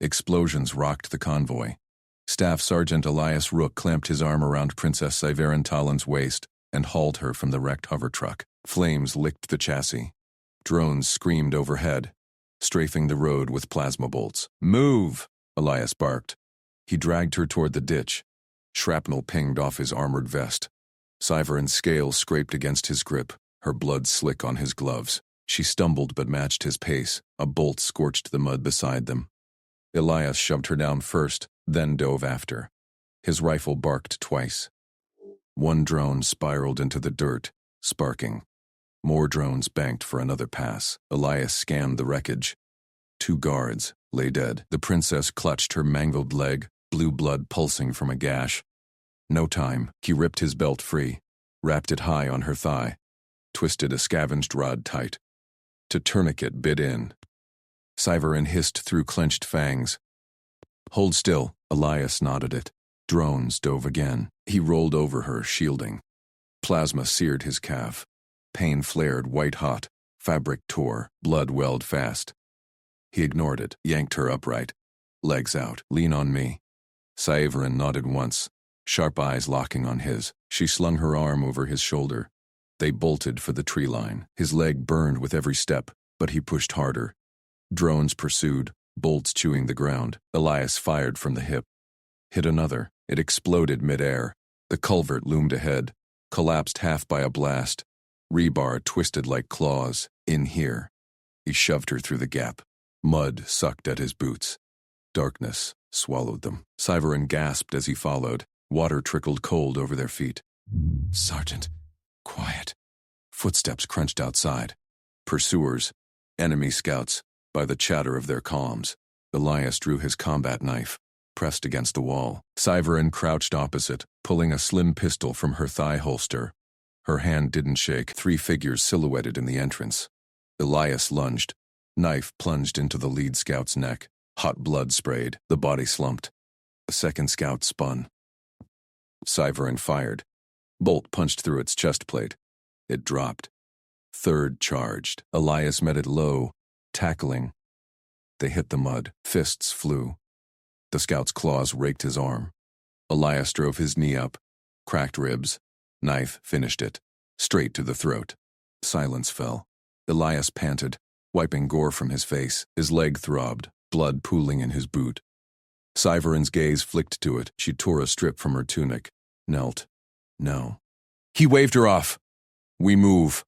Explosions rocked the convoy. Staff Sergeant Elias Rook clamped his arm around Princess Syvarin Talon's waist and hauled her from the wrecked hover truck. Flames licked the chassis. Drones screamed overhead, strafing the road with plasma bolts. "Move!" Elias barked. He dragged her toward the ditch. Shrapnel pinged off his armored vest. Syvarin's scales scraped against his grip, her blood slick on his gloves. She stumbled but matched his pace. A bolt scorched the mud beside them. Elias shoved her down first, then dove after. His rifle barked twice. One drone spiraled into the dirt, sparking. More drones banked for another pass. Elias scanned the wreckage. 2 guards lay dead. The princess clutched her mangled leg, blue blood pulsing from a gash. No time. He ripped his belt free, wrapped it high on her thigh, twisted a scavenged rod tight. To tourniquet bit in. Syvarin hissed through clenched fangs. "Hold still." Elias nodded it. Drones dove again. He rolled over her, shielding. Plasma seared his calf. Pain flared white-hot. Fabric tore. Blood welled fast. He ignored it, yanked her upright. "Legs out. Lean on me." Syvarin nodded once, sharp eyes locking on his. She slung her arm over his shoulder. They bolted for the tree line. His leg burned with every step, but he pushed harder. Drones pursued, bolts chewing the ground. Elias fired from the hip. Hit another. It exploded midair. The culvert loomed ahead, collapsed half by a blast. Rebar twisted like claws. In here. He shoved her through the gap. Mud sucked at his boots. Darkness swallowed them. Syvarin gasped as he followed. Water trickled cold over their feet. "Sergeant, quiet." Footsteps crunched outside. Pursuers, enemy scouts, by the chatter of their comms. Elias drew his combat knife, pressed against the wall. Syvarin crouched opposite, pulling a slim pistol from her thigh holster. Her hand didn't shake. 3 figures silhouetted in the entrance. Elias lunged. Knife plunged into the lead scout's neck. Hot blood sprayed. The body slumped. The second scout spun. Syvarin fired. Bolt punched through its chest plate. It dropped. Third charged. Elias met it low, tackling. They hit the mud. Fists flew. The scout's claws raked his arm. Elias drove his knee up. Cracked ribs. Knife finished it. Straight to the throat. Silence fell. Elias panted, wiping gore from his face. His leg throbbed, blood pooling in his boot. Syvarin's gaze flicked to it. She tore a strip from her tunic. Knelt. "No." He waved her off. "We move."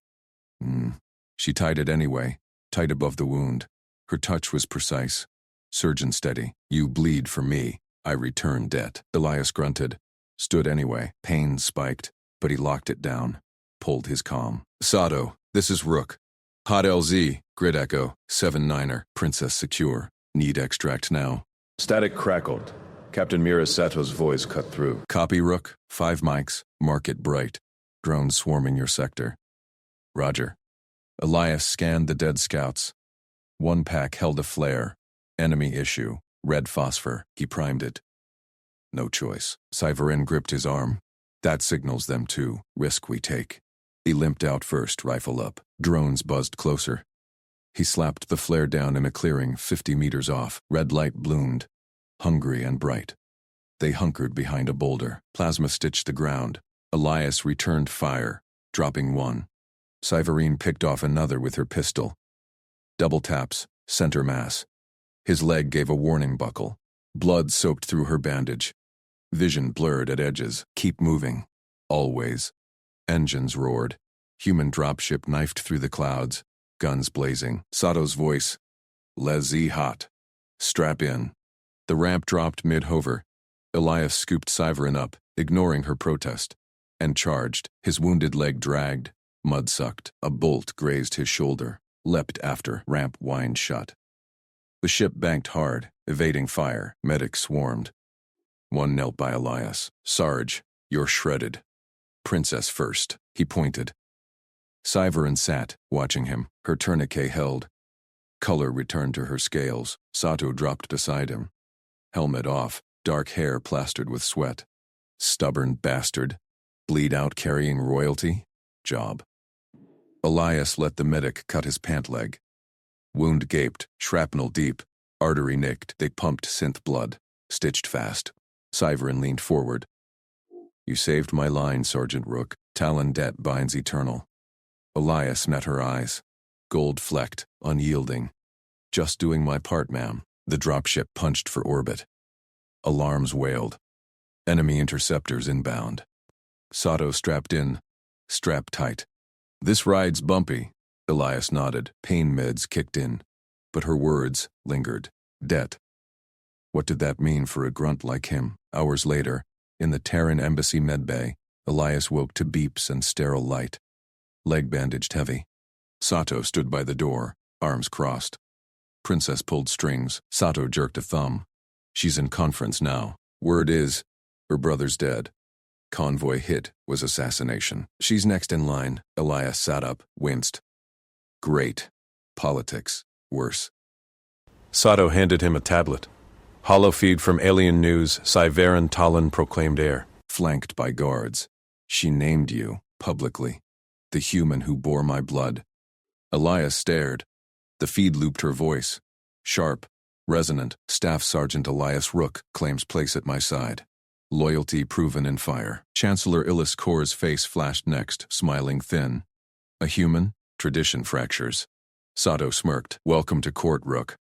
She tied it anyway, tight above the wound. Her touch was precise. Surgeon steady. "You bleed for me. I return debt." Elias grunted. Stood anyway. Pain spiked, but he locked it down. Pulled his comm. "Sato, this is Rook. Hot LZ, Grid Echo, 7-9er, Princess secure. Need extract now." Static crackled. Captain Mira Sato's voice cut through. "Copy, Rook. 5 mics. Mark it bright. Drones swarming your sector." "Roger." Elias scanned the dead scouts. One pack held a flare. Enemy issue. Red phosphor. He primed it. No choice. Syvarin gripped his arm. "That signals them too. Risk we take." He limped out first, rifle up. Drones buzzed closer. He slapped the flare down in a clearing 50 meters off. Red light bloomed, hungry and bright. They hunkered behind a boulder. Plasma stitched the ground. Elias returned fire, dropping one. Syvarin picked off another with her pistol. Double taps, center mass. His leg gave a warning buckle. Blood soaked through her bandage. Vision blurred at edges. "Keep moving." Always. Engines roared. Human dropship knifed through the clouds. Guns blazing. Sato's voice. "Les-y hot. Strap in." The ramp dropped mid-hover. Elias scooped Syvarin up, ignoring her protest, and charged. His wounded leg dragged. Mud sucked. A bolt grazed his shoulder. Leapt after. Ramp whined shut. The ship banked hard, evading fire. Medics swarmed. One knelt by Elias. "Sarge, you're shredded. Princess first." He pointed. Syvarin sat, watching him. Her tourniquet held. Color returned to her scales. Sato dropped beside him. Helmet off, dark hair plastered with sweat. Stubborn bastard. Bleed out carrying royalty? Job. Elias let the medic cut his pant leg. Wound gaped, shrapnel deep. Artery nicked. They pumped synth blood. Stitched fast. Syverin leaned forward. You saved my line, Sergeant Rook. Talon debt binds eternal. Elias met her eyes. Gold-flecked, unyielding. Just doing my part, ma'am. The dropship punched for orbit. Alarms wailed. Enemy interceptors inbound. Sato strapped in. Strapped tight. This ride's bumpy. Elias nodded. Pain meds kicked in. But her words lingered. Debt. What did that mean for a grunt like him? Hours later, in the Terran Embassy medbay, Elias woke to beeps and sterile light. Leg bandaged heavy. Sato stood by the door, arms crossed. Princess pulled strings. Sato jerked a thumb. She's in conference now. Word is, her brother's dead. Convoy hit was assassination. She's next in line. Elias sat up, winced. Great. Politics. Worse. Sato handed him a tablet. Holofeed from Alien News, Syverin Talon proclaimed heir. Flanked by guards. She named you, publicly. The human who bore my blood. Elias stared. The feed looped her voice. Sharp, resonant. Staff Sergeant Elias Rook claims place at my side. Loyalty proven in fire. Chancellor Illis Kor's face flashed next, smiling thin. A human? Tradition fractures. Sato smirked. Welcome to court, Rook.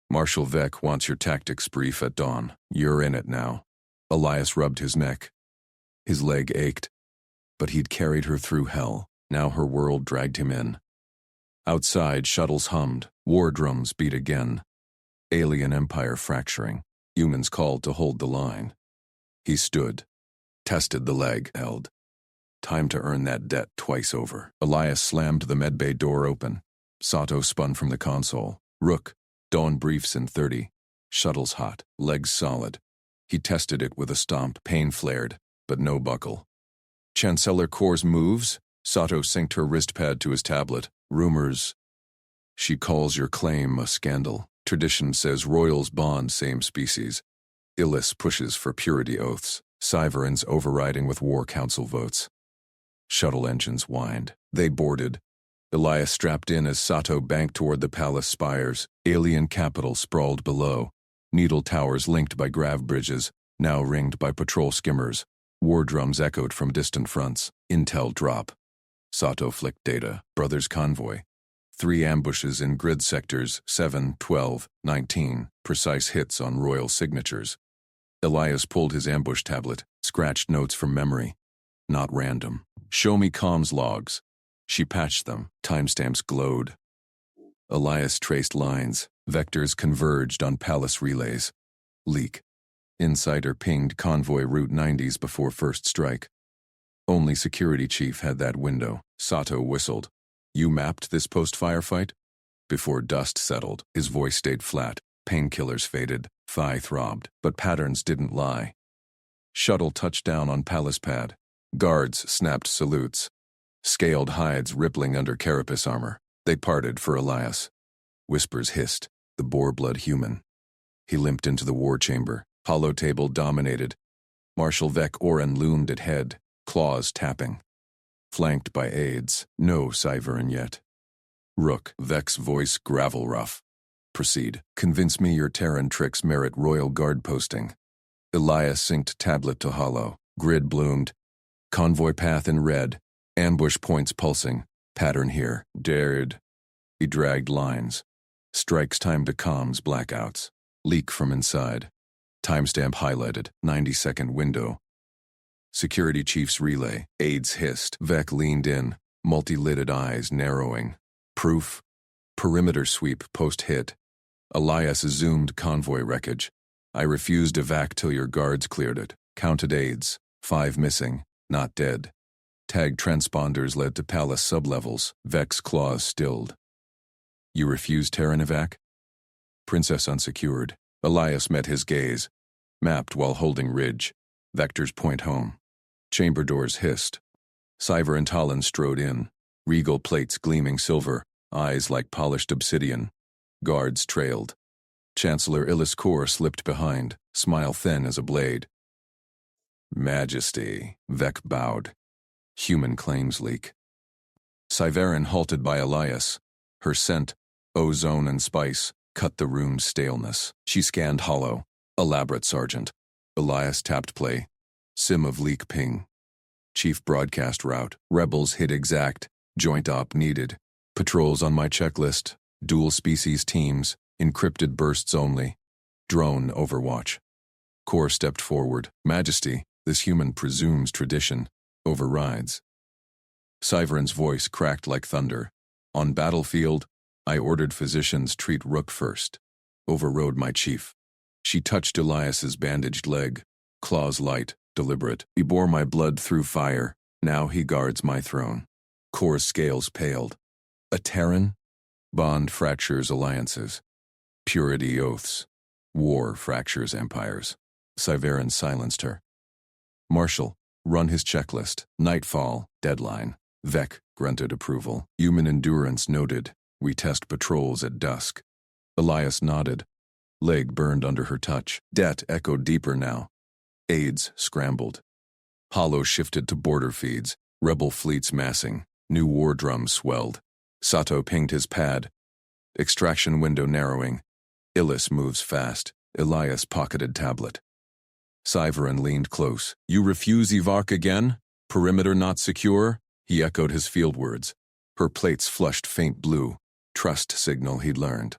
Marshal Vec wants your tactics brief at dawn. You're in it now. Elias rubbed his neck. His leg ached. But he'd carried her through hell. Now her world dragged him in. Outside, shuttles hummed. War drums beat again. Alien empire fracturing. Humans called to hold the line. He stood. Tested the leg, held. Time to earn that debt twice over. Elias slammed the medbay door open. Sato spun from the console. Rook. Dawn briefs in 30. Shuttle's hot. Legs solid. He tested it with a stomp. Pain flared, but no buckle. Chancellor Kor's moves? Sato synced her wrist pad to his tablet. Rumors. She calls your claim a scandal. Tradition says royals bond same species. Illis pushes for purity oaths. Syverin's overriding with war council votes. Shuttle engines whined. They boarded. Elias strapped in as Sato banked toward the palace spires. Alien capital sprawled below. Needle towers linked by grav bridges, now ringed by patrol skimmers. War drums echoed from distant fronts. Intel drop. Sato flicked data. Brothers convoy. 3 ambushes in grid sectors 7, 12, 19. Precise hits on royal signatures. Elias pulled his ambush tablet, scratched notes from memory. Not random. Show me comms logs. She patched them. Timestamps glowed. Elias traced lines. Vectors converged on palace relays. Leak. Insider pinged convoy Route 90s before first strike. Only security chief had that window. Sato whistled. You mapped this post-firefight? Before dust settled, his voice stayed flat. Painkillers faded. Thigh throbbed. But patterns didn't lie. Shuttle touched down on palace pad. Guards snapped salutes. Scaled hides rippling under carapace armor. They parted for Elias. Whispers hissed. The boar-blood human. He limped into the war chamber. Hollow table dominated. Marshal Vec Oren loomed at head, claws tapping. Flanked by aides. No Syverin yet. Rook, Vec's voice gravel rough. Proceed. Convince me your Terran tricks merit royal guard posting. Elias synced tablet to hollow. Grid bloomed. Convoy path in red. Ambush points pulsing. Pattern here. Dared. He dragged lines. Strikes time to comms blackouts. Leak from inside. Timestamp highlighted. 90-second window. Security chief's relay. Aides hissed. Vec leaned in. Multi-lidded eyes narrowing. Proof. Perimeter sweep post-hit. Elias zoomed convoy wreckage. I refused evac till your guards cleared it. Counted aides. 5 missing. Not dead. Tagged transponders led to palace sublevels. Vec's claws stilled. You refused Terran evac? Princess unsecured. Elias met his gaze. Mapped while holding ridge. Vectors point home. Chamber doors hissed. Syverin Talon strode in. Regal plates gleaming silver. Eyes like polished obsidian. Guards trailed. Chancellor Illis Kor slipped behind. Smile thin as a blade. Majesty. Vec bowed. Human claims leak. Syverin halted by Elias. Her scent, ozone and spice, cut the room's staleness. She scanned hollow. Elaborate, Sergeant. Elias tapped play. Sim of leak ping. Chief broadcast route. Rebels hit exact. Joint op needed. Patrols on my checklist. Dual species teams. Encrypted bursts only. Drone overwatch. Kor stepped forward. Majesty, this human presumes tradition. Overrides. Syveren's voice cracked like thunder. On battlefield, I ordered physicians treat Rook first. Overrode my chief. She touched Elias's bandaged leg. Claws light, deliberate. He bore my blood through fire. Now he guards my throne. Kor's scales paled. A Terran? Bond fractures alliances. Purity oaths. War fractures empires. Syveren silenced her. Marshal, run his checklist. Nightfall, deadline. Vec grunted approval. Human endurance noted. We test patrols at dusk. Elias nodded. Leg burned under her touch. Det echoed deeper now. Aides scrambled. Hollow shifted to border feeds. Rebel fleets massing. New war drums swelled. Sato pinged his pad. Extraction window narrowing. Illis moves fast. Elias pocketed tablet. Syveren leaned close. You refuse evac again? Perimeter not secure? He echoed his field words. Her plates flushed faint blue. Trust signal he'd learned.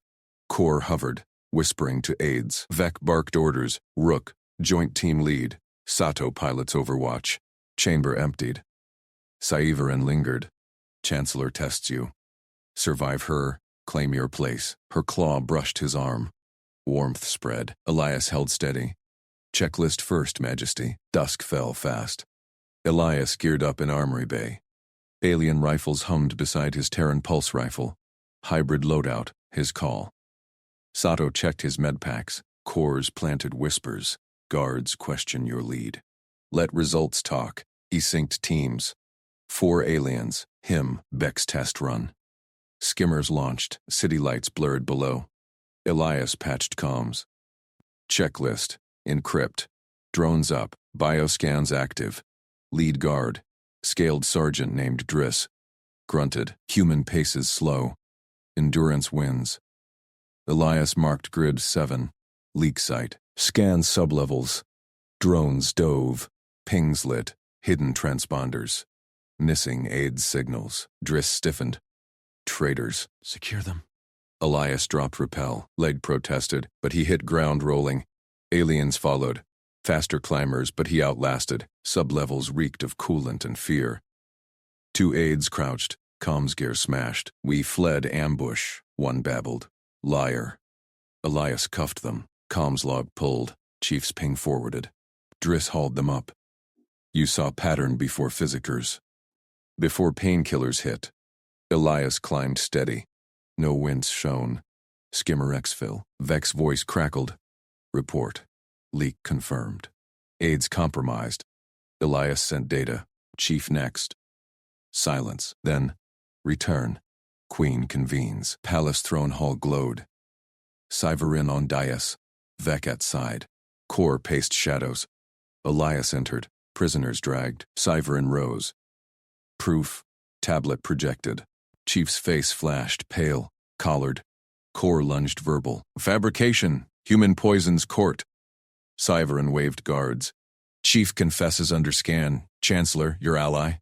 Kor hovered, whispering to aides. Vec barked orders. Rook, joint team lead. Sato pilots overwatch. Chamber emptied. Syveren lingered. Chancellor tests you. Survive her, claim your place. Her claw brushed his arm. Warmth spread. Elias held steady. Checklist first, Majesty. Dusk fell fast. Elias geared up in armory bay. Alien rifles hummed beside his Terran pulse rifle. Hybrid loadout, his call. Sato checked his medpacks. Cores planted whispers. Guards question your lead. Let results talk. He synced teams. 4 aliens. Him, Beck's test run. Skimmers launched. City lights blurred below. Elias patched comms. Checklist. Encrypt. Drones up. Bioscans active. Lead guard. Scaled sergeant named Driss. Grunted. Human paces slow. Endurance wins. Elias marked grid 7. Leak site. Scan sublevels. Drones dove. Pings lit. Hidden transponders. Missing aids signals. Driss stiffened. Traitors. Secure them. Elias dropped repel. Leg protested, but he hit ground rolling. Aliens followed. Faster climbers, but he outlasted. Sublevels reeked of coolant and fear. 2 aides crouched. Comms gear smashed. We fled ambush, one babbled. Liar. Elias cuffed them. Comms log pulled. Chief's ping forwarded. Driss hauled them up. You saw pattern before physicers. Before painkillers hit. Elias climbed steady. No winds shone. Skimmer exfil. Vec's voice crackled. Report. Leak confirmed. Aides compromised. Elias sent data. Chief next. Silence. Then, return. Queen convenes. Palace throne hall glowed. Syveren on dais. Vec at side. Kor paced shadows. Elias entered. Prisoners dragged. Syveren rose. Proof. Tablet projected. Chief's face flashed, pale, collared. Kor lunged verbal. Fabrication. Human poisons court. Syveren waved guards. Chief confesses under scan. Chancellor, your ally.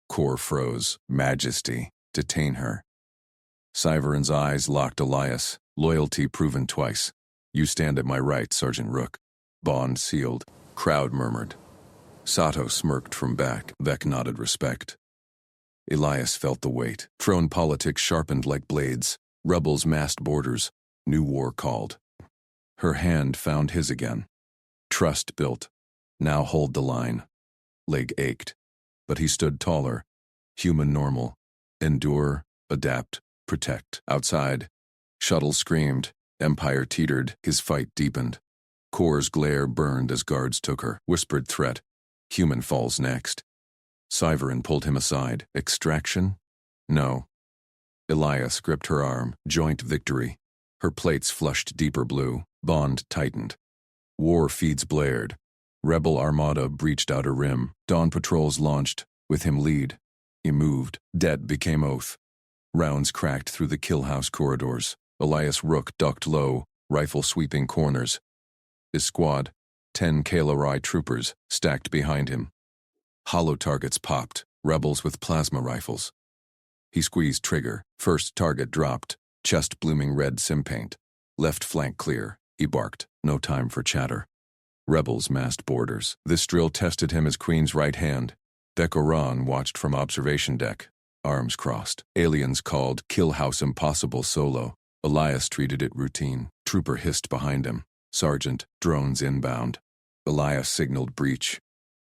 Kor froze. Majesty. Detain her. Syveren's eyes locked Elias. Loyalty proven twice. You stand at my right, Sergeant Rook. Bond sealed. Crowd murmured. Sato smirked from back. Vec nodded respect. Elias felt the weight. Throne politics sharpened like blades. Rebels massed borders. New war called. Her hand found his again. Trust built. Now hold the line. Leg ached. But he stood taller. Human normal. Endure, adapt, protect. Outside. Shuttle screamed. Empire teetered. His fight deepened. Kor's glare burned as guards took her. Whispered threat. Human falls next. Syveren pulled him aside. Extraction? No. Elias gripped her arm. Joint victory. Her plates flushed deeper blue. Bond tightened. War feeds blared. Rebel armada breached outer rim. Dawn patrols launched. With him lead. He moved. Det became oath. Rounds cracked through the kill house corridors. Elias Rook ducked low, rifle sweeping corners. His squad, 10 Kailarai troopers, stacked behind him. Hollow targets popped, rebels with plasma rifles. He squeezed trigger. First target dropped, chest blooming red sim paint. Left flank clear, he barked. No time for chatter. Rebels massed borders. This drill tested him as Queen's right hand. Dekoran watched from observation deck, arms crossed. Aliens called Kill House Impossible solo. Elias treated it routine. Trooper hissed behind him. Sergeant, drones inbound. Elias signaled breach.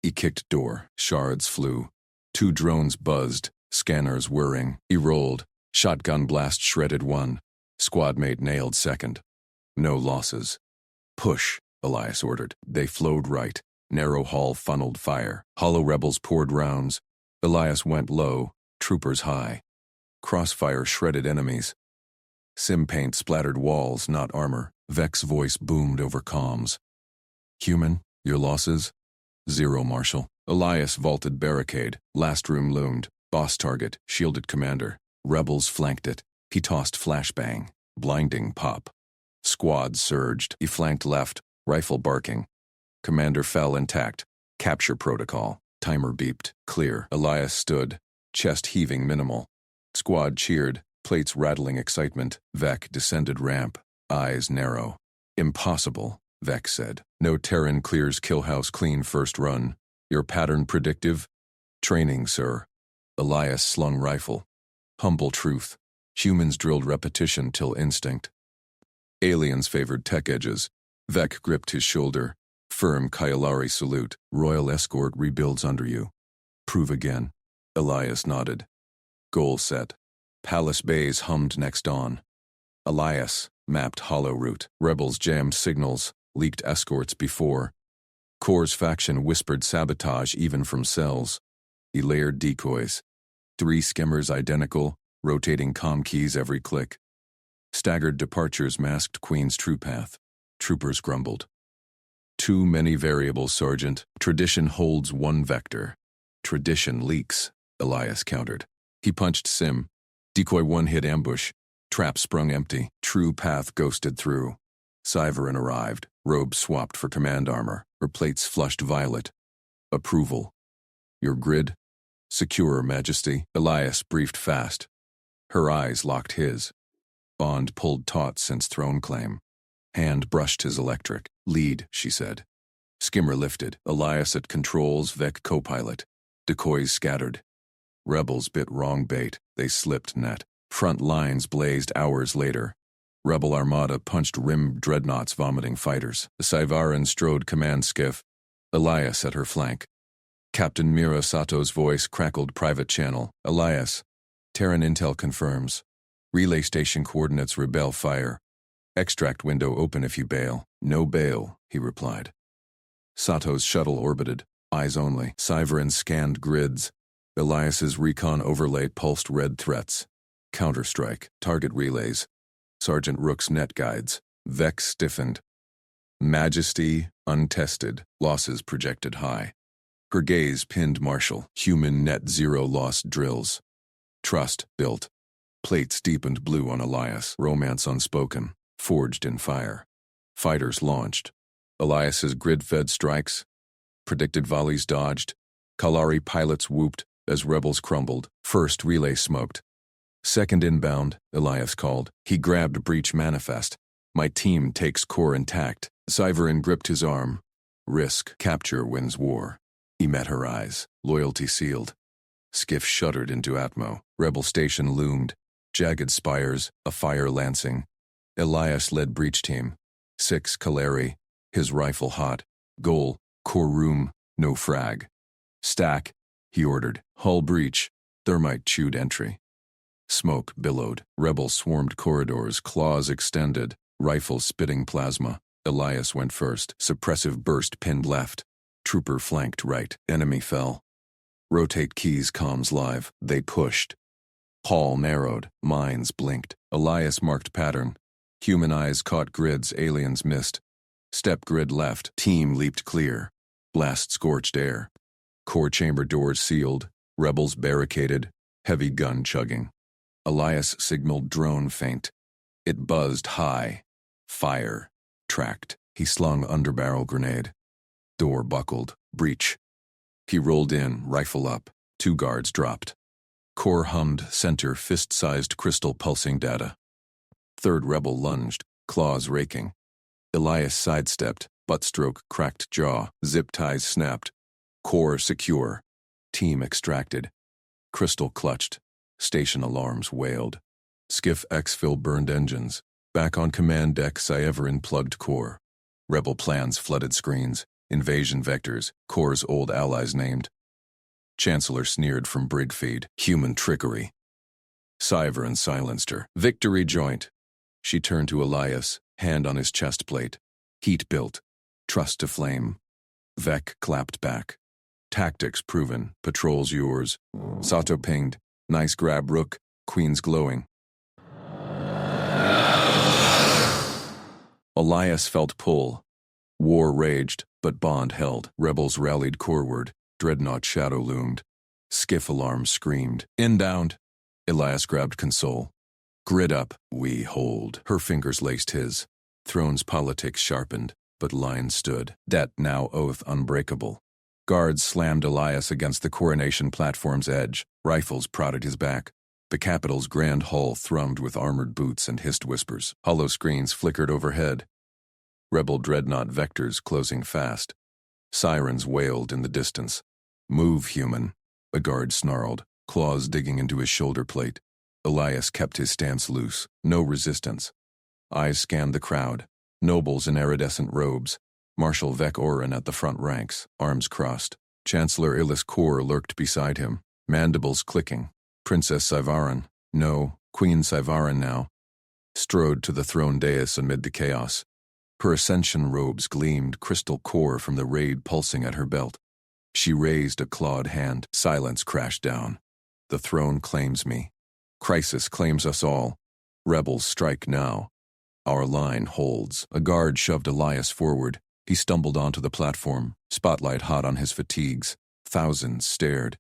He kicked door. Shards flew. 2 drones buzzed, scanners whirring. He rolled. Shotgun blast shredded 1. Squad mate nailed 2nd. No losses. Push, Elias ordered. They flowed right. Narrow hall funneled fire. Hollow rebels poured rounds. Elias went low, troopers high. Crossfire shredded enemies. Sim paint splattered walls, not armor. Vec's voice boomed over comms. Human, your losses? 0, Marshal. Elias vaulted barricade. Last room loomed. Boss target, shielded commander. Rebels flanked it. He tossed flashbang. Blinding pop. Squad surged. He flanked left, rifle barking. Commander fell intact. Capture protocol. Timer beeped. Clear. Elias stood. Chest heaving minimal. Squad cheered. Plates rattling excitement. Vec descended ramp. Eyes narrow. Impossible, Vec said. No Terran clears Killhouse clean first run. Your pattern predictive? Training, sir. Elias slung rifle. Humble truth. Humans drilled repetition till instinct. Aliens favored tech edges. Vec gripped his shoulder. Firm Kailarai salute. Royal escort rebuilds under you. Prove again. Elias nodded. Goal set. Palace Bays hummed next dawn. Elias mapped hollow route. Rebels jammed signals, leaked escorts before. Corps faction whispered sabotage even from cells. He layered decoys. 3 skimmers identical, rotating comm keys every click. Staggered departures masked Queen's true path. Troopers grumbled. Too many variables, Sergeant. Tradition holds one vector. Tradition leaks, Elias countered. He punched Sim. Decoy 1 hit ambush. Trap sprung empty. True path ghosted through. Syverin arrived. Robe swapped for command armor. Her plates flushed violet. Approval. Your grid? Secure, Majesty. Elias briefed fast. Her eyes locked his. Bond pulled taut since throne claim. Hand brushed his electric. Lead, she said. Skimmer lifted. Elias at controls, Vec co-pilot. Decoys scattered. Rebels bit wrong bait. They slipped net. Front lines blazed hours later. Rebel armada punched rimmed dreadnoughts vomiting fighters. The Syvaran strode command skiff. Elias at her flank. Captain Mira Sato's voice crackled private channel. Elias. Terran intel confirms. Relay station coordinates rebel fire. Extract window open if you bail. No bail, he replied. Sato's shuttle orbited. Eyes only. Syvaran scanned grids. Elias's recon overlay pulsed red threats. Counterstrike. Target relays. Sergeant Rook's net guides. Vec stiffened. Majesty untested. Losses projected high. Her gaze pinned Marshal. Human net zero loss drills. Trust built. Plates deepened blue on Elias. Romance unspoken. Forged in fire. Fighters launched. Elias's grid-fed strikes. Predicted volleys dodged. Kalari pilots whooped as rebels crumbled. First relay smoked. Second inbound, Elias called. He grabbed breach manifest. My team takes core intact. Syverin gripped his arm. Risk. Capture wins war. He met her eyes. Loyalty sealed. Skiff shuddered into Atmo. Rebel station loomed. Jagged spires, a fire lancing. Elias led breach team. 6 Kaleri. His rifle hot. Goal. Core room. No frag. Stack, he ordered. Hull breach. Thermite chewed entry. Smoke billowed. Rebels swarmed corridors, claws extended. Rifle spitting plasma. Elias went first. Suppressive burst pinned left. Trooper flanked right. Enemy fell. Rotate keys comms live. They pushed. Hall narrowed. Mines blinked. Elias marked pattern. Human eyes caught grids aliens missed. Step grid left. Team leaped clear. Blast scorched air. Core chamber doors sealed. Rebels barricaded. Heavy gun chugging. Elias signaled drone feint. It buzzed high. Fire. Tracked. He slung underbarrel grenade. Door buckled. Breach. He rolled in, rifle up. 2 guards dropped. Core hummed, center fist-sized crystal pulsing data. 3rd rebel lunged, claws raking. Elias sidestepped, buttstroke cracked jaw, zip ties snapped. Core secure. Team extracted. Crystal clutched. Station alarms wailed. Skiff exfil burned engines. Back on command deck, Sci-Fi plugged Core. Rebel plans flooded screens. Invasion vectors, Core's old allies named. Chancellor sneered from brig feed. Human trickery. Sci-Fi silenced her. Victory joint. She turned to Elias, hand on his chest plate. Heat built. Trust to flame. Vec clapped back. Tactics proven. Patrols yours. Sato pinged. Nice grab, Rook. Queen's glowing. Elias felt pull. War raged, but bond held. Rebels rallied coreward. Dreadnought shadow loomed. Skiff alarm screamed. Inbound. Elias grabbed console. Grid up. We hold. Her fingers laced his. Throne's politics sharpened, but lines stood. Debt now oath unbreakable. Guards slammed Elias against the coronation platform's edge. Rifles prodded his back. The Capitol's grand hull thrummed with armored boots and hissed whispers. Hollow screens flickered overhead. Rebel dreadnought vectors closing fast. Sirens wailed in the distance. Move, human. A guard snarled, claws digging into his shoulder plate. Elias kept his stance loose. No resistance. Eyes scanned the crowd. Nobles in iridescent robes. Marshal Vec Oren at the front ranks, arms crossed. Chancellor Illis Core lurked beside him, mandibles clicking. Princess Sci-Fi, no, Queen Sci-Fi now, strode to the throne dais amid the chaos. Her ascension robes gleamed, crystal core from the raid pulsing at her belt. She raised a clawed hand. Silence crashed down. The throne claims me. Crisis claims us all. Rebels strike now. Our line holds. A guard shoved Elias forward. He stumbled onto the platform, spotlight hot on his fatigues. Thousands stared.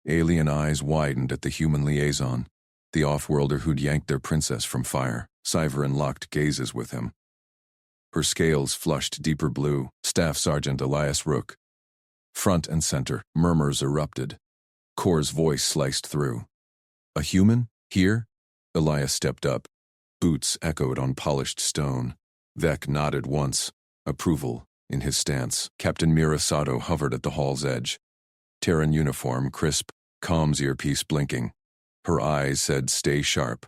Alien eyes widened at the human liaison, the off-worlder who'd yanked their princess from fire. Sci-Fi locked gazes with him. Her scales flushed deeper blue. Staff Sergeant Elias Rook. Front and center, murmurs erupted. Core's voice sliced through. A human? Here? Elias stepped up. Boots echoed on polished stone. Vec nodded once. Approval in his stance. Captain Mira Sato hovered at the hall's edge. Terran uniform crisp, comms earpiece blinking. Her eyes said, "Stay sharp."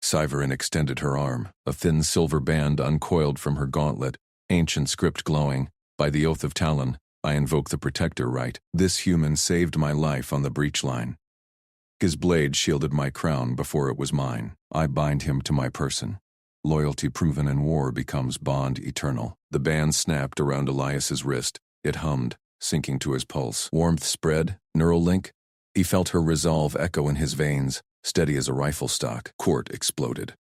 Sci-Fi extended her arm. A thin silver band uncoiled from her gauntlet, ancient script glowing. By the oath of Talon, I invoke the protector right. This human saved my life on the breach line. His blade shielded my crown before it was mine. I bind him to my person. Loyalty proven in war becomes bond eternal. The band snapped around Elias's wrist. It hummed, sinking to his pulse. Warmth spread, neural link. He felt her resolve echo in his veins, steady as a rifle stock. Court exploded.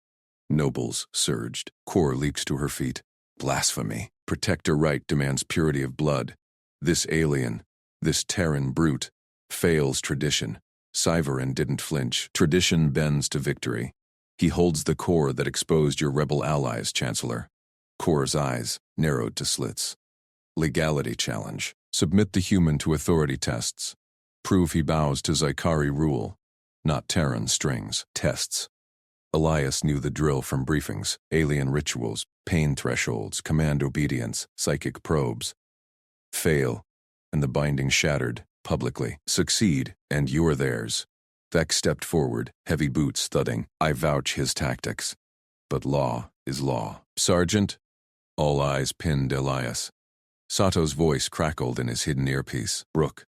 Nobles surged. Core leaped to her feet. Blasphemy. Protector right demands purity of blood. This alien, this Terran brute, fails tradition. Sci-Fi didn't flinch. Tradition bends to victory. He holds the core that exposed your rebel allies, Chancellor. Core's eyes narrowed to slits. Legality challenge. Submit the human to authority tests. Prove he bows to Zykari rule. Not Terran strings. Tests. Elias knew the drill from briefings. Alien rituals, pain thresholds, command obedience, psychic probes. Fail, and the binding shattered, publicly. Succeed, and you're theirs. Vec stepped forward, heavy boots thudding. I vouch his tactics. But law is law. Sergeant? All eyes pinned Elias. Sato's voice crackled in his hidden earpiece. Rook.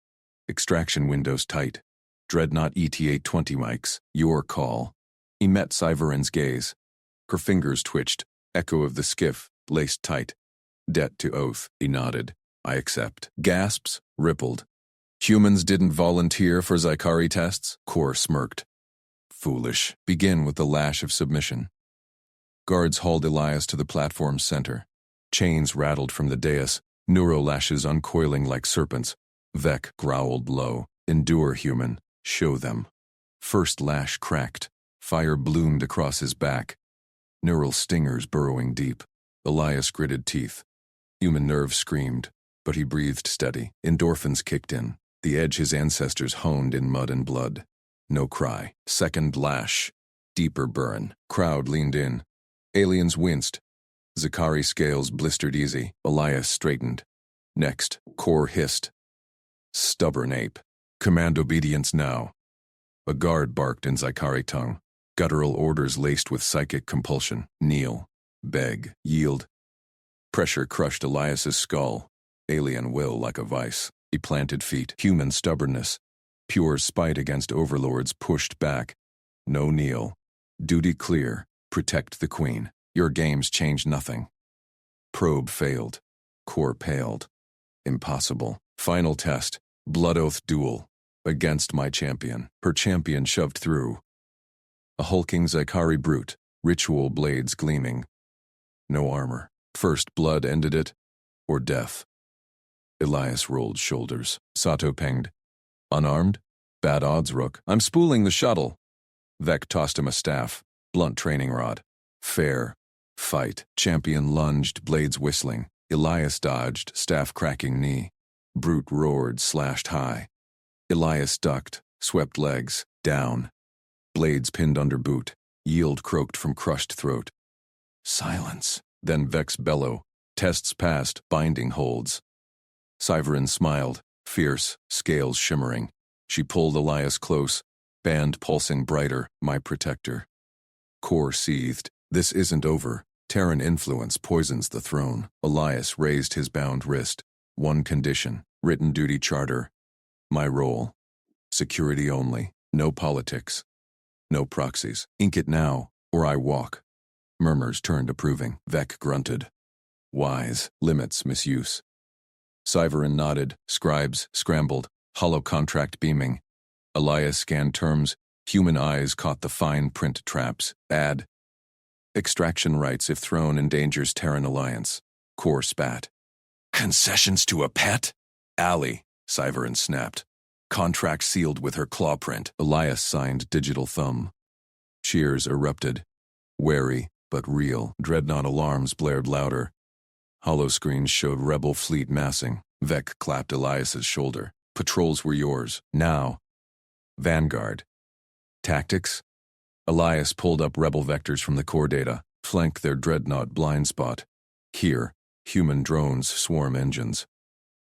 Extraction windows tight. Dreadnought ET-820 mics. Your call. He met Sci-Fi's gaze. Her fingers twitched. Echo of the skiff, laced tight. Debt to oath. He nodded. I accept. Gasps rippled. Humans didn't volunteer for Zykari tests? Core smirked. Foolish. Begin with the lash of submission. Guards hauled Elias to the platform's center. Chains rattled from the dais, neurolashes uncoiling like serpents. Vec growled low. Endure, human. Show them. First lash cracked. Fire bloomed across his back. neural stingers burrowing deep. Elias gritted teeth. Human nerves screamed, but he breathed steady. Endorphins kicked in, the edge his ancestors honed in mud and blood. No cry. Second lash. Deeper burn. Crowd leaned in. Aliens winced. Zakari scales blistered easy. Elias straightened. Next, Core hissed. Stubborn ape. Command obedience now. A guard barked in Zakari tongue. Guttural orders laced with psychic compulsion. Kneel. Beg. Yield. Pressure crushed Elias's skull. Alien will like a vice. He planted feet. Human stubbornness. Pure spite against overlords pushed back. No kneel. Duty clear. Protect the queen. Your games change nothing. Probe failed. Core paled. Impossible. Final test. Blood oath duel. Against my champion. Her champion shoved through. A hulking Zakari brute. Ritual blades gleaming. No armor. First blood ended it, or death. Elias rolled shoulders. Sato pinged. Unarmed? Bad odds, Rook. I'm spooling the shuttle. Vec tossed him a staff. Blunt training rod. Fair. Fight. Champion lunged, blades whistling. Elias dodged, staff cracking knee. Brute roared, slashed high. Elias ducked, swept legs, down. Blades pinned under boot. Yield croaked from crushed throat. Silence. Then Vex bellow. Tests passed, binding holds. Syverin smiled, fierce, scales shimmering. She pulled Elias close, band pulsing brighter, my protector. Core seethed. This isn't over. Terran influence poisons the throne. Elias raised his bound wrist. One condition, written duty charter. My role. Security only. No politics. No proxies. Ink it now, or I walk. Murmurs turned approving. Vec grunted. Wise. Limits misuse. Syverin nodded. Scribes scrambled. Hollow contract beaming. Elias scanned terms. Human eyes caught the fine print traps. Add. Extraction rights if throne endangers Terran alliance. Core spat. Concessions to a pet? Ally, Syverin snapped. Contract sealed with her claw print. Elias signed digital thumb. Cheers erupted. Wary, but real. Dreadnought alarms blared louder. Holoscreens showed rebel fleet massing. Vec clapped Elias's shoulder. Patrols were yours. Now. Vanguard. Tactics? Elias pulled up rebel vectors from the core data, flanked their dreadnought blind spot. Here, human drones swarm engines.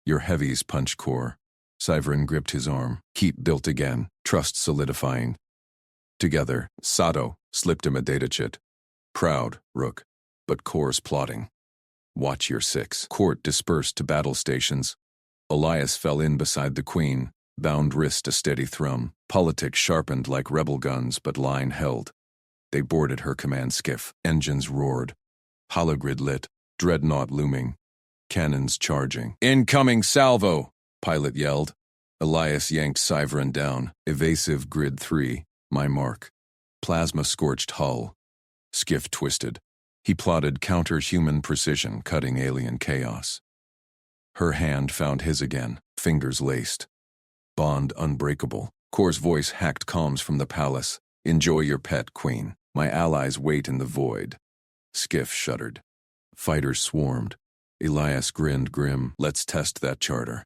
Your heavies punch core. Syverin gripped his arm. Keep built again. Trust solidifying. Together, Sato slipped him a data chit. Proud, Rook, but core's plotting. Watch your six. Court dispersed to battle stations. Elias fell in beside the queen, bound wrist a steady thrum. Politics sharpened like rebel guns, but line held. They boarded her command skiff. Engines roared. Hologrid lit. Dreadnought looming. Cannons charging. Incoming salvo! Pilot yelled. Elias yanked Syverin down. Evasive grid 3. My mark. Plasma scorched hull. Skiff twisted. He plotted counter-human precision, cutting alien chaos. Her hand found his again, fingers laced. Bond unbreakable. Core's voice hacked comms from the palace. Enjoy your pet, Queen. My allies wait in the void. Skiff shuddered. Fighters swarmed. Elias grinned grim. Let's test that charter.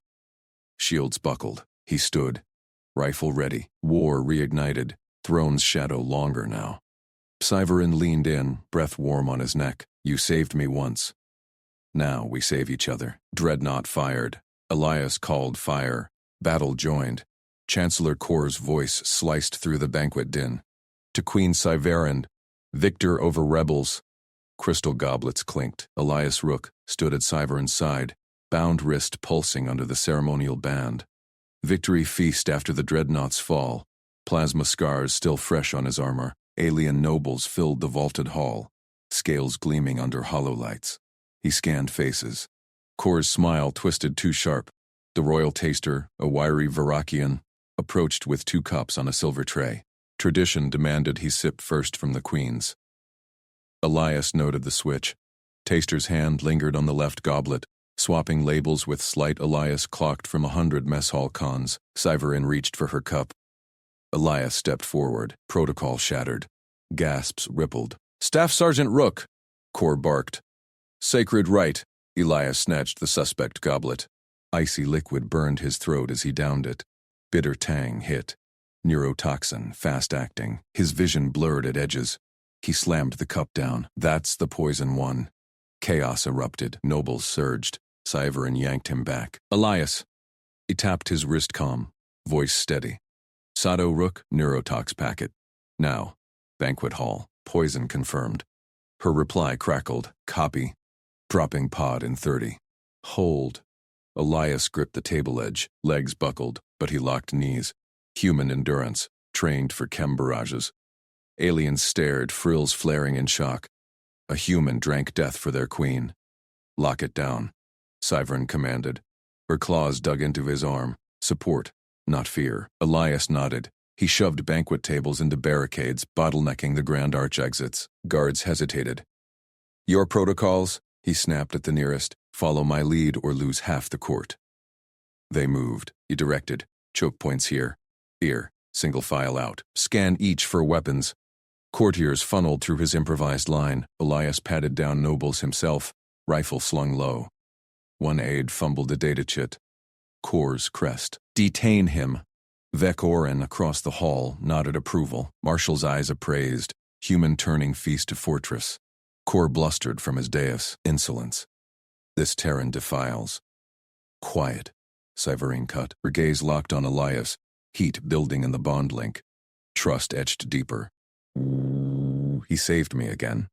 Shields buckled. He stood. Rifle ready. War reignited. Throne's shadow longer now. Syverin leaned in, breath warm on his neck. You saved me once. Now we save each other. Dreadnought fired. Elias called fire. Battle joined. Chancellor Core's voice sliced through the banquet din. To Queen Syverin, victor over rebels. Crystal goblets clinked. Elias Rook stood at Syverin's side, bound wrist pulsing under the ceremonial band. Victory feast after the dreadnought's fall. Plasma scars still fresh on his armor. Alien nobles filled the vaulted hall, scales gleaming under hollow lights. He scanned faces. Core's smile twisted too sharp. The royal taster, a wiry Varakian, approached with 2 cups on a silver tray. Tradition demanded he sip first from the queen's. Elias noted the switch. Taster's hand lingered on the left goblet, swapping labels with slight. Elias clocked from 100 mess hall cons. Syverin reached for her cup. Elias stepped forward, protocol shattered. Gasps rippled. Staff Sergeant Rook, Kor barked. Sacred right. Elias snatched the suspect goblet. Icy liquid burned his throat as he downed it. Bitter tang hit. Neurotoxin, fast-acting. His vision blurred at edges. He slammed the cup down. That's the poison one. Chaos erupted. Nobles surged. Sci-Fi yanked him back. Elias. He tapped his wrist calm, voice steady. Sato Rook, neurotox packet. Now. Banquet hall. Poison confirmed. Her reply crackled. Copy. Dropping pod in 30. Hold. Elias gripped the table edge. Legs buckled, but he locked knees. Human endurance. Trained for chem barrages. Aliens stared, frills flaring in shock. A human drank death for their queen. Lock it down. Sci-Fi commanded. Her claws dug into his arm. Support, not fear. Elias nodded. He shoved banquet tables into barricades, bottlenecking the grand arch exits. Guards hesitated. Your protocols? He snapped at the nearest. Follow my lead or lose half the court. They moved. He directed. Choke points here. Here. Single file out. Scan each for weapons. Courtiers funneled through his improvised line. Elias patted down nobles himself, rifle slung low. One aide fumbled a data chit. Kor's crest. Detain him. Vek Oren across the hall nodded approval. Marshall's eyes appraised. Human turning feast to fortress. Kor blustered from his dais. Insolence. This Terran defiles. Quiet. Sci-Fi cut. Her gaze locked on Elias. Heat building in the bond link. Trust etched deeper. He saved me again.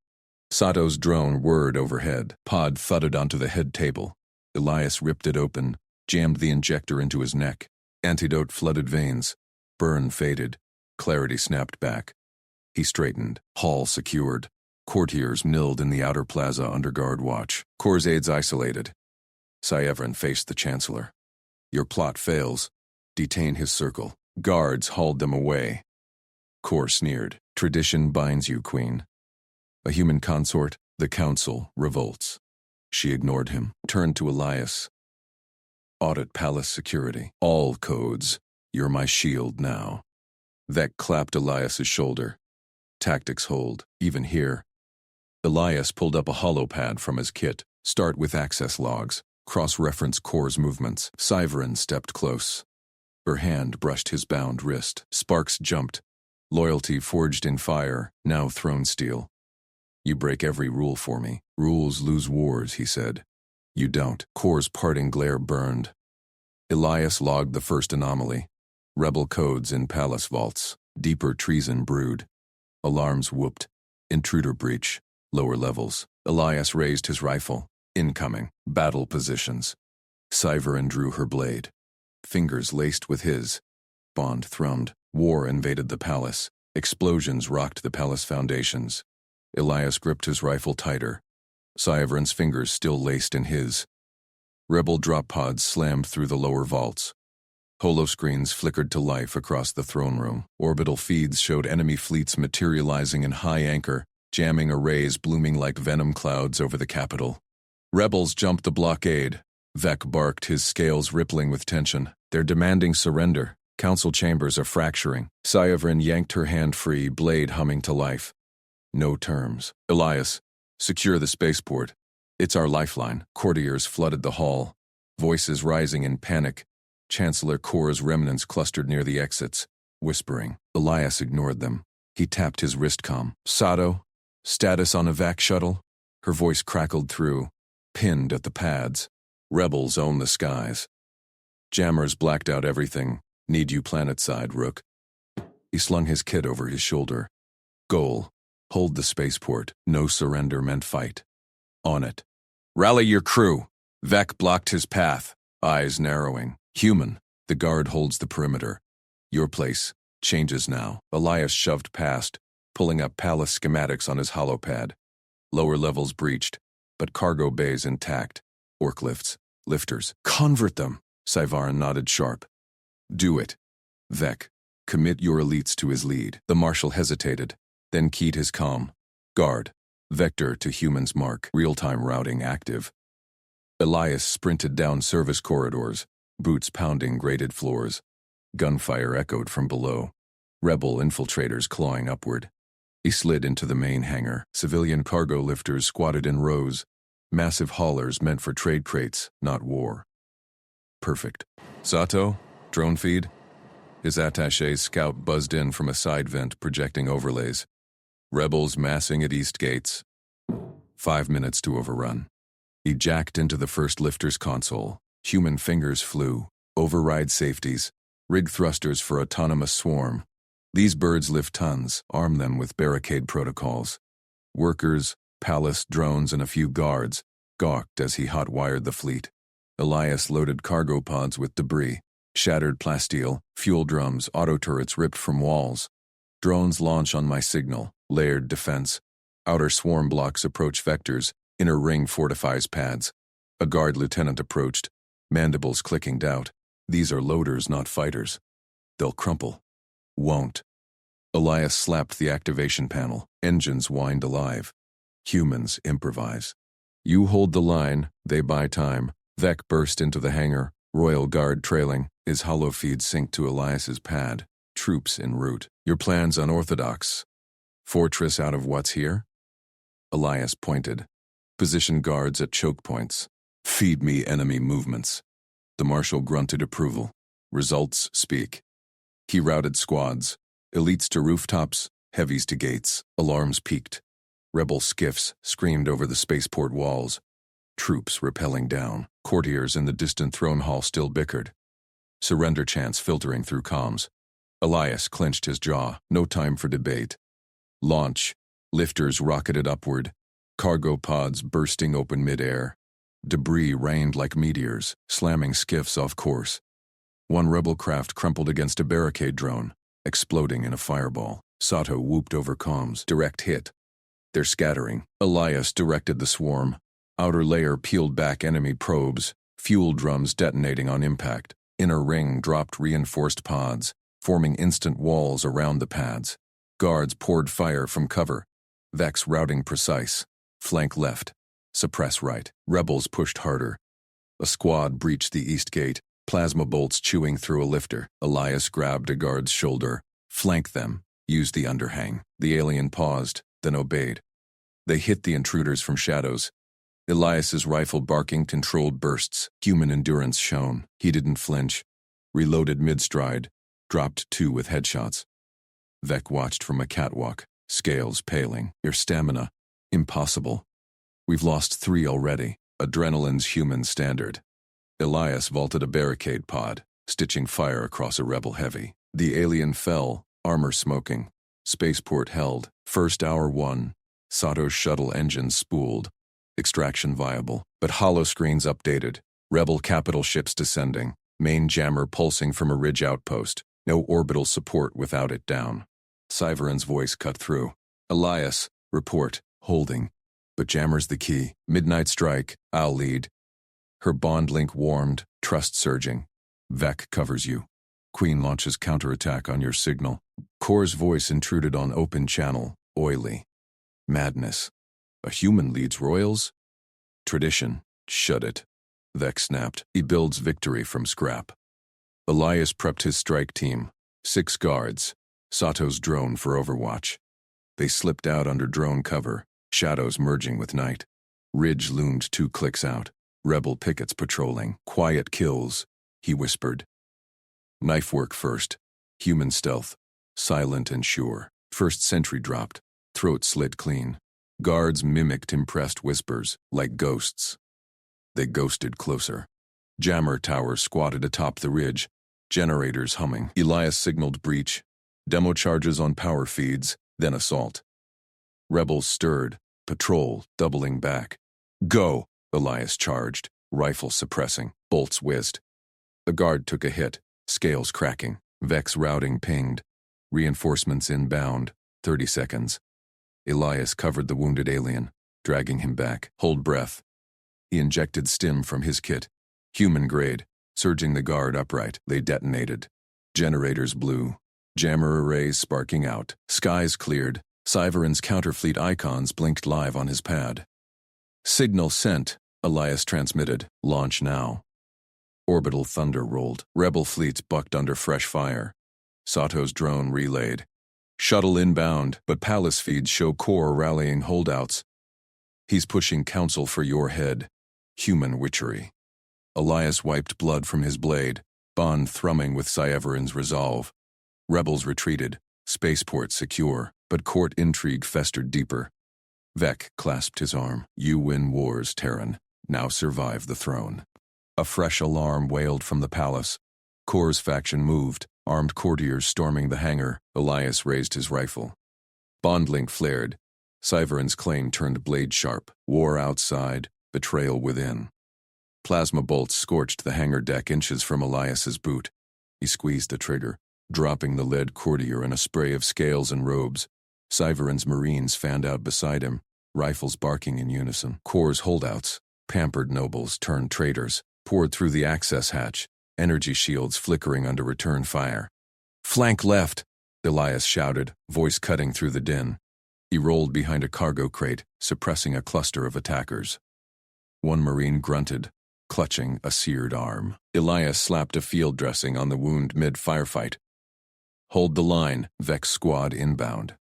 Sato's drone whirred overhead. Pod thudded onto the head table. Elias ripped it open, jammed the injector into his neck. Antidote flooded veins. Burn faded. Clarity snapped back. He straightened. Hall secured. Courtiers milled in the outer plaza under guard watch. Kor's aides isolated. Sci-Fi faced the Chancellor. Your plot fails. Detain his circle. Guards hauled them away. Kor sneered. Tradition binds you, Queen. A human consort, the Council, revolts. She ignored him, turned to Elias. Audit palace security. All codes. You're my shield now. Vek clapped Elias's shoulder. Tactics hold, even here. Elias pulled up a holopad from his kit. Start with access logs. Cross-reference Kor's movements. Sci-Fi stepped close. Her hand brushed his bound wrist. Sparks jumped. Loyalty forged in fire, now throne steel. You break every rule for me. Rules lose wars, he said. You don't. Kor's parting glare burned. Elias logged the first anomaly. Rebel codes in palace vaults. Deeper treason brewed. Alarms whooped. Intruder breach. Lower levels. Elias raised his rifle. Incoming. Battle positions. Sci-Fi drew her blade. Fingers laced with his. Bond thrummed. War invaded the palace. Explosions rocked the palace foundations. Elias gripped his rifle tighter. Sci-Fi's fingers still laced in his. Rebel drop pods slammed through the lower vaults. Holoscreens flickered to life across the throne room. Orbital feeds showed enemy fleets materializing in high anchor, jamming arrays blooming like venom clouds over the capital. Rebels jumped the blockade. Vek barked, his scales rippling with tension. They're demanding surrender. Council chambers are fracturing. Sci-Fi yanked her hand free, blade humming to life. No terms. Elias, secure the spaceport. It's our lifeline. Courtiers flooded the hall. Voices rising in panic. Chancellor Kor's remnants clustered near the exits, whispering. Elias ignored them. He tapped his wrist comm. Sato, status on a vac shuttle? Her voice crackled through. Pinned at the pads. Rebels own the skies. Jammers blacked out everything. Need you planetside, Rook. He slung his kit over his shoulder. Goal. Hold the spaceport. No surrender meant fight. On it. Rally your crew. Vek blocked his path. Eyes narrowing. Human. The guard holds the perimeter. Your place. Changes now. Elias shoved past, pulling up palace schematics on his holopad. Lower levels breached, but cargo bays intact. Orc lifts. Lifters. Convert them. Sci-Fi nodded sharp. Do it. Vek. Commit your elites to his lead. The marshal hesitated, then keyed his comm. Guard. Vector to human's mark. Real-time routing active. Elias sprinted down service corridors, boots pounding grated floors. Gunfire echoed from below. Rebel infiltrators clawing upward. He slid into the main hangar. Civilian cargo lifters squatted in rows, massive haulers meant for trade crates, not war. Perfect. Sato, drone feed? His attaché's scout buzzed in from a side vent projecting overlays. Rebels massing at east gates. 5 minutes to overrun. He jacked into the first lifter's console. Human fingers flew. Override safeties. Rig thrusters for autonomous swarm. These birds lift tons. Arm them with barricade protocols. Workers, palace, drones, and a few guards gawked as he hot-wired the fleet. Elias loaded cargo pods with debris. Shattered plasteel, fuel drums, auto turrets ripped from walls. Drones launch on my signal. Layered defense. Outer swarm blocks approach vectors. Inner ring fortifies pads. A guard lieutenant approached, mandibles clicking doubt. These are loaders, not fighters. They'll crumple. Won't. Elias slapped the activation panel. Engines whined alive. Humans improvise. You hold the line, they buy time. Vec burst into the hangar, Royal Guard trailing, his holofeed synced to Elias's pad. Troops en route. Your plan's unorthodox. Fortress out of what's here? Elias pointed. Position guards at choke points. Feed me enemy movements. The marshal grunted approval. Results speak. He routed squads. Elites to rooftops, heavies to gates. Alarms peaked. Rebel skiffs screamed over the spaceport walls. Troops rappelling down. Courtiers in the distant throne hall still bickered. Surrender chants filtering through comms. Elias clenched his jaw. No time for debate. Launch. Lifters rocketed upward. Cargo pods bursting open mid-air. Debris rained like meteors, slamming skiffs off course. One rebel craft crumpled against a barricade drone, exploding in a fireball. Sato whooped over comms. Direct hit. They're scattering. Elias directed the swarm. Outer layer peeled back enemy probes, fuel drums detonating on impact. Inner ring dropped reinforced pods, forming instant walls around the pads. Guards poured fire from cover. Vex routing precise. Flank left. Suppress right. Rebels pushed harder. A squad breached the east gate, plasma bolts chewing through a lifter. Elias grabbed a guard's shoulder. Flank them. Use the underhang. The alien paused, then obeyed. They hit the intruders from shadows. Elias's rifle barking controlled bursts. Human endurance shone. He didn't flinch. Reloaded mid-stride. Dropped 2 with headshots. Vec watched from a catwalk. Scales paling. Your stamina. Impossible. We've lost 3 already. Adrenaline's human standard. Elias vaulted a barricade pod, stitching fire across a rebel heavy. The alien fell, armor smoking. Spaceport held. First hour won. Sato's shuttle engines spooled. Extraction viable, but holoscreens updated. Rebel capital ships descending. Main jammer pulsing from a ridge outpost. No orbital support without it down. Syveron's voice cut through. Elias, report, holding. But jammer's the key. Midnight strike, I'll lead. Her bond link warmed, trust surging. Vec covers you. Queen launches counterattack on your signal. Core's voice intruded on open channel, oily. Madness. A human leads royals? Tradition. Shut it. Vec snapped. He builds victory from scrap. Elias prepped his strike team. 6 guards. Sato's drone for overwatch. They slipped out under drone cover, shadows merging with night. Ridge loomed 2 clicks out. Rebel pickets patrolling. Quiet kills, he whispered. Knife work first. Human stealth. Silent and sure. First sentry dropped. Throat slit clean. Guards mimicked impressed whispers, like ghosts. They ghosted closer. Jammer towers squatted atop the ridge. Generators humming. Elias signaled breach. Demo charges on power feeds, then assault. Rebels stirred. Patrol, doubling back. Go! Elias charged, rifle suppressing. Bolts whizzed. The guard took a hit, scales cracking. Vex routing pinged. Reinforcements inbound. 30 seconds. Elias covered the wounded alien, dragging him back. Hold breath. He injected stim from his kit. Human grade, surging the guard upright. They detonated. Generators blew. Jammer arrays sparking out. Skies cleared. Syveron's counterfleet icons blinked live on his pad. Signal sent, Elias transmitted. Launch now. Orbital thunder rolled. Rebel fleets bucked under fresh fire. Sato's drone relayed. Shuttle inbound, but palace feeds show Core rallying holdouts. He's pushing counsel for your head. Human witchery. Elias wiped blood from his blade, bond thrumming with Sci-Fi's resolve. Rebels retreated, spaceport secure, but court intrigue festered deeper. Vec clasped his arm. You win wars, Terran. Now survive the throne. A fresh alarm wailed from the palace. Core's faction moved, armed courtiers storming the hangar. Elias raised his rifle. Bondlink flared. Sci-Fi's claim turned blade sharp. War outside, betrayal within. Plasma bolts scorched the hangar deck inches from Elias's boot. He squeezed the trigger, dropping the lead courtier in a spray of scales and robes. Sci-Fi's Marines fanned out beside him, rifles barking in unison. Core's holdouts, pampered nobles turned traitors, poured through the access hatch, energy shields flickering under return fire. Flank left, Elias shouted, voice cutting through the din. He rolled behind a cargo crate, suppressing a cluster of attackers. One Marine grunted, clutching a seared arm. Elias slapped a field dressing on the wound mid-firefight. Hold the line, Vex squad inbound.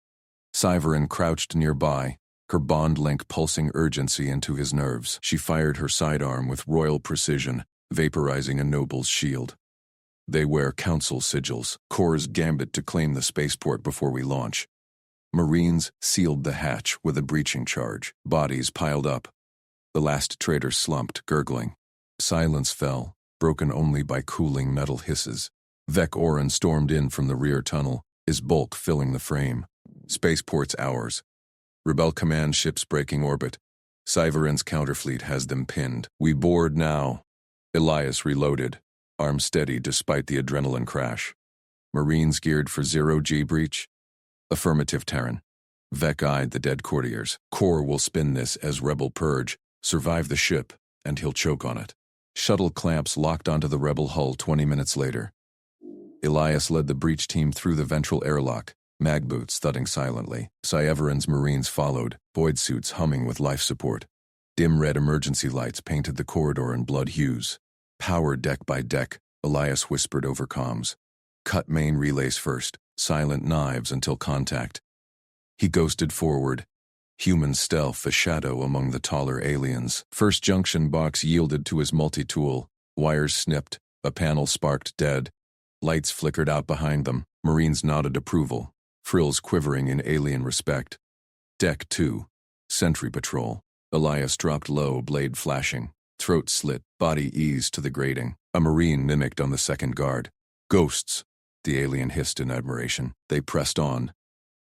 Sci-Fi crouched nearby, her bond link pulsing urgency into his nerves. She fired her sidearm with royal precision, vaporizing a noble's shield. They wear council sigils, Core's gambit to claim the spaceport before we launch. Marines sealed the hatch with a breaching charge. Bodies piled up. The last traitor slumped, gurgling. Silence fell, broken only by cooling metal hisses. Vec Oren stormed in from the rear tunnel, his bulk filling the frame. Spaceport's ours. Rebel command ships breaking orbit. Sci-Fi's counterfleet has them pinned. We board now. Elias reloaded, arm steady despite the adrenaline crash. Marines geared for zero-G breach? Affirmative, Terran. Vec eyed the dead courtiers. Core will spin this as rebel purge, survive the ship, and he'll choke on it. Shuttle clamps locked onto the rebel hull 20 minutes later. Elias led the breach team through the ventral airlock, mag boots thudding silently. Sci-Fi's Marines followed, void suits humming with life support. Dim red emergency lights painted the corridor in blood hues. Power deck by deck, Elias whispered over comms. Cut main relays first, silent knives until contact. He ghosted forward. Human stealth a shadow among the taller aliens. First junction box yielded to his multi-tool. Wires snipped, a panel sparked dead. Lights flickered out behind them. Marines nodded approval, frills quivering in alien respect. Deck 2. Sentry patrol. Elias dropped low, blade flashing. Throat slit, body eased to the grating. A Marine mimicked on the second guard. Ghosts, the alien hissed in admiration. They pressed on.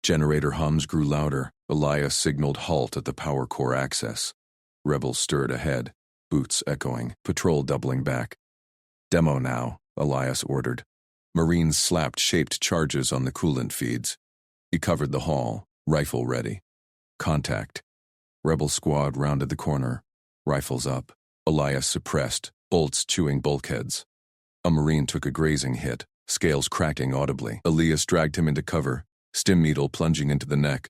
Generator hums grew louder. Elias signaled halt at the power core access. Rebels stirred ahead, boots echoing, patrol doubling back. Demo now, Elias ordered. Marines slapped shaped charges on the coolant feeds. He covered the hall, rifle ready. Contact. Rebel squad rounded the corner, rifles up. Elias suppressed, bolts chewing bulkheads. A Marine took a grazing hit, scales cracking audibly. Elias dragged him into cover, stim needle plunging into the neck.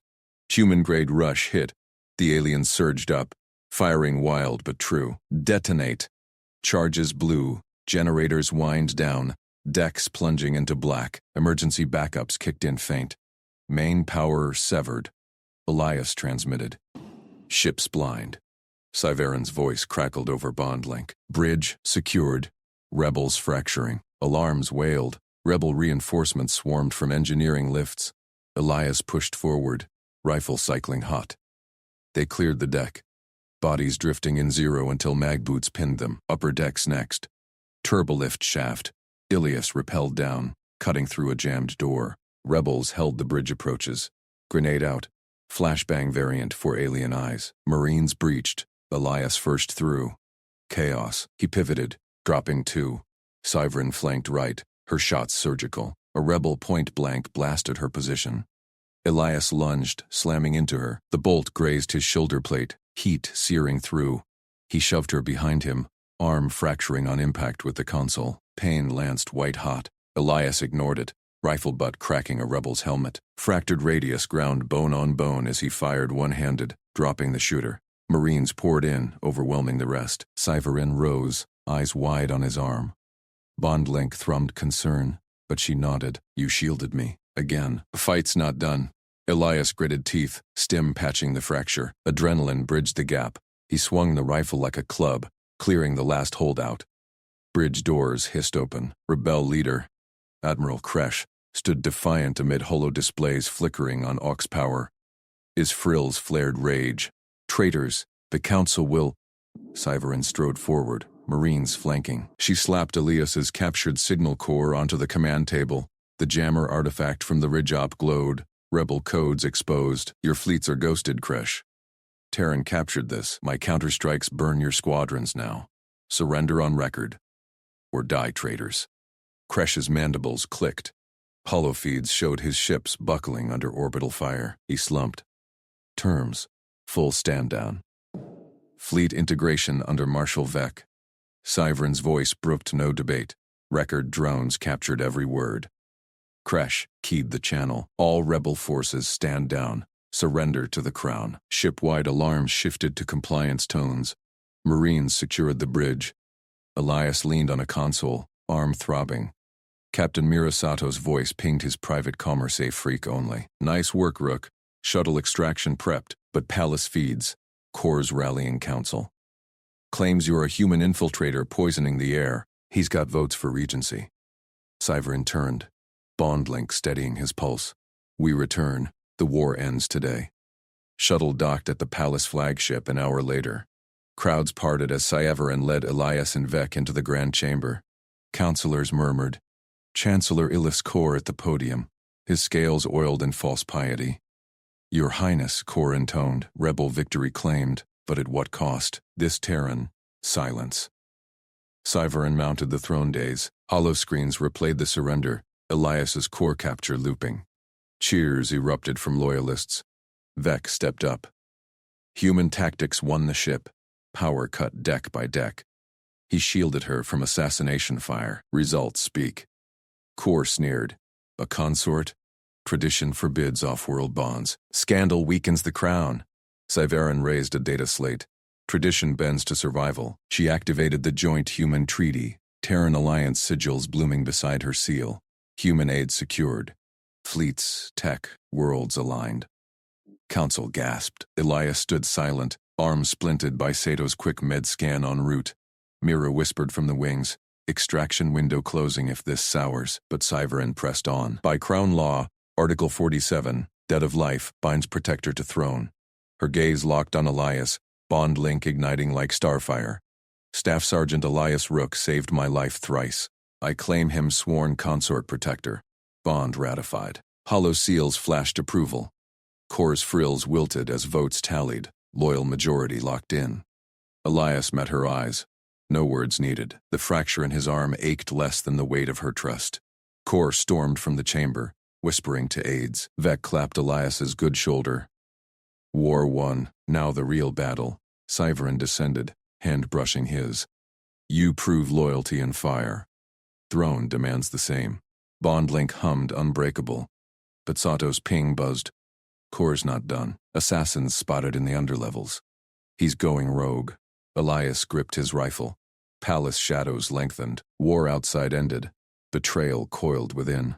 Human-grade rush hit. The alien surged up, firing wild but true. Detonate. Charges blew, generators whined down, decks plunging into black. Emergency backups kicked in faint. Main power severed. Elias transmitted. Ship's blind. Sci-Fi's voice crackled over bond link. Bridge secured. Rebels fracturing. Alarms wailed. Rebel reinforcements swarmed from engineering lifts. Elias pushed forward, rifle cycling hot. They cleared the deck. Bodies drifting in zero until mag boots pinned them. Upper decks next. Turbolift shaft. Ilias rappelled down, cutting through a jammed door. Rebels held the bridge approaches. Grenade out. Flashbang variant for alien eyes. Marines breached. Elias first through. Chaos. He pivoted, dropping two. Sci-Fi flanked right, her shots surgical. A rebel point-blank blasted her position. Elias lunged, slamming into her. The bolt grazed his shoulder plate, heat searing through. He shoved her behind him, arm fracturing on impact with the console. Pain lanced white-hot. Elias ignored it, rifle butt cracking a rebel's helmet. Fractured radius ground bone on bone as he fired one-handed, dropping the shooter. Marines poured in, overwhelming the rest. Sci-Fi rose, eyes wide on his arm. Bond link thrummed concern, but she nodded. You shielded me. Again. The fight's not done. Elias gritted teeth, stim patching the fracture. Adrenaline bridged the gap. He swung the rifle like a club, clearing the last holdout. Bridge doors hissed open. Rebel leader, Admiral Kresh, stood defiant amid holo displays flickering on aux power. His frills flared rage. Traitors, the Council will... Syverin strode forward, Marines flanking. She slapped Elias's captured signal core onto the command table. The jammer artifact from the ridge op glowed. Rebel codes exposed. Your fleets are ghosted, Kresh. Terran captured this. My counterstrikes burn your squadrons now. Surrender on record. Or die, traitors. Kresh's mandibles clicked. Holofeeds showed his ships buckling under orbital fire. He slumped. Terms. Full stand-down. Fleet integration under Marshal Vec. Syverin's voice brooked no debate. Record drones captured every word. Kresh keyed the channel. All rebel forces stand down. Surrender to the Crown. Ship-wide alarms shifted to compliance tones. Marines secured the bridge. Elias leaned on a console, arm throbbing. Captain Mirasato's voice pinged his private commerce freak only. Nice work, Rook. Shuttle extraction prepped, but Palace feeds. Corps rallying council. Claims you're a human infiltrator poisoning the air. He's got votes for regency. Syverin turned. Bond link steadying his pulse. We return. The war ends today. Shuttle docked at the Palace flagship an hour later. Crowds parted as Syverin led Elias and Vec into the Grand Chamber. Councilors murmured. Chancellor Illis Kor at the podium, his scales oiled in false piety. Your Highness, Kor intoned, rebel victory claimed, but at what cost? This Terran, silence. Syverin mounted the throne days. Holoscreens replayed the surrender, Elias's core capture looping. Cheers erupted from loyalists. Vec stepped up. Human tactics won the ship. Power cut deck by deck. He shielded her from assassination fire. Results speak. Kor sneered. A consort? Tradition forbids off-world bonds. Scandal weakens the crown. Syverin raised a data slate. Tradition bends to survival. She activated the Joint Human Treaty. Terran Alliance sigils blooming beside her seal. Human aid secured. Fleets, tech, worlds aligned. Council gasped. Elias stood silent, arms splinted by Sato's quick med scan en route. Mira whispered from the wings. Extraction window closing if this sours, but Syverin pressed on. By Crown Law, Article 47, Debt of Life, binds Protector to throne. Her gaze locked on Elias, bond link igniting like starfire. Staff Sergeant Elias Rook saved my life thrice. I claim him sworn consort protector. Bond ratified. Hollow seals flashed approval. Corps' frills wilted as votes tallied, loyal majority locked in. Elias met her eyes. No words needed. The fracture in his arm ached less than the weight of her trust. Kor stormed from the chamber, whispering to aides. Vec clapped Elias's good shoulder. War won, now the real battle. Syverin descended, hand brushing his. You prove loyalty and fire. Throne demands the same. Bondlink hummed unbreakable. But Sato's ping buzzed. Kor's not done. Assassins spotted in the underlevels. He's going rogue. Elias gripped his rifle. Palace shadows lengthened. War outside ended. Betrayal coiled within.